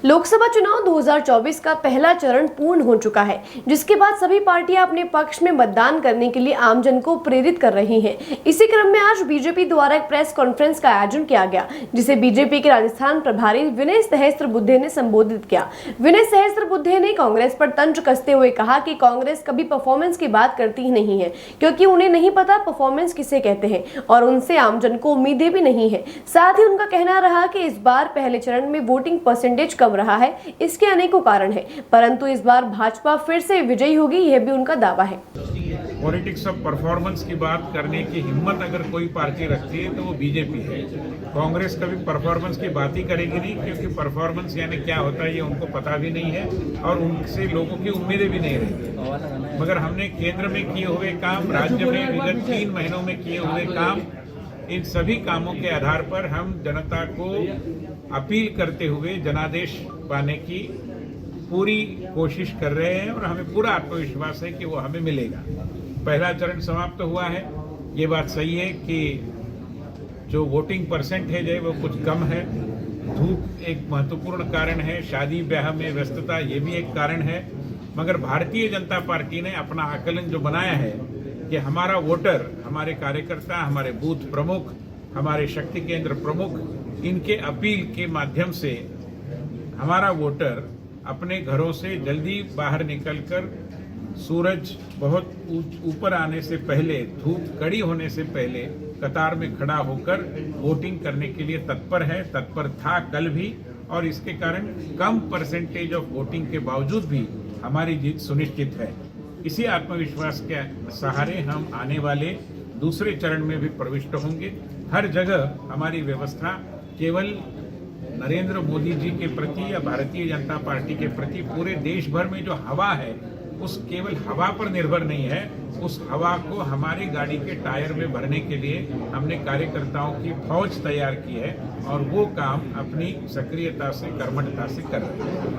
लोकसभा चुनाव 2024 का पहला चरण पूर्ण हो चुका है, जिसके बाद सभी पार्टियां अपने पक्ष में मतदान करने के लिए आमजन को प्रेरित कर रही हैं। इसी क्रम में आज बीजेपी द्वारा एक प्रेस कॉन्फ्रेंस का आयोजन किया गया, जिसे बीजेपी के राजस्थान प्रभारी विनय सहस्त्रबुद्धे ने संबोधित किया। विनय सहस्त्रबुद्धे ने कांग्रेस पर तंज कसते हुए कहा कि कांग्रेस कभी परफॉर्मेंस की बात करती ही नहीं है, क्योंकि उन्हें नहीं पता परफॉर्मेंस किसे कहते हैं और उनसे आमजन को उम्मीदें भी नहीं है। साथ ही उनका कहना रहा कि इस बार पहले चरण में वोटिंग परसेंटेज कम रहा है, इसके अनेकों कारण हैं, परंतु इस बार भाजपा फिर से विजयी होगी, यह भी उनका दावा है। पॉलिटिक्स ऑफ परफॉर्मेंस की बात करने की हिम्मत अगर कोई पार्टी रखती है तो वो बीजेपी है। कांग्रेस कभी परफॉर्मेंस की बात ही करेगी नहीं, क्योंकि परफॉर्मेंस यानी क्या होता है ये उनको पता भी नहीं है और उनसे लोगों की उम्मीदें भी नहीं रहती। मगर हमने केंद्र में किए हुए काम, राज्य में विगत 3 महीनों में किए हुए काम, इन सभी कामों के आधार पर हम जनता को अपील करते हुए जनादेश पाने की पूरी कोशिश कर रहे हैं और हमें पूरा आत्मविश्वास है कि वो हमें मिलेगा। पहला चरण समाप्त हुआ है। ये बात सही है कि जो वोटिंग परसेंटेज है वो कुछ कम है। धूप एक महत्वपूर्ण कारण है, शादी ब्याह में व्यस्तता ये भी एक कारण है। मगर भारतीय जनता पार्टी ने अपना आकलन जो बनाया है कि हमारा वोटर, हमारे कार्यकर्ता, हमारे बूथ प्रमुख, हमारे शक्ति केंद्र प्रमुख, इनके अपील के माध्यम से हमारा वोटर अपने घरों से जल्दी बाहर निकलकर सूरज बहुत ऊपर आने से पहले, धूप कड़ी होने से पहले कतार में खड़ा होकर वोटिंग करने के लिए तत्पर है, तत्पर था कल भी, और इसके कारण कम परसेंटेज ऑफ वोटिंग के बावजूद भी हमारी जीत सुनिश्चित है। इसी आत्मविश्वास के सहारे हम आने वाले दूसरे चरण में भी प्रविष्ट होंगे। हर जगह हमारी व्यवस्था केवल नरेंद्र मोदी जी के प्रति या भारतीय जनता पार्टी के प्रति पूरे देश भर में जो हवा है, उस केवल हवा पर निर्भर नहीं है। उस हवा को हमारी गाड़ी के टायर में भरने के लिए हमने कार्यकर्ताओं की फौज तैयार की है और वो काम अपनी सक्रियता से, कर्मठता से कर रहे हैं।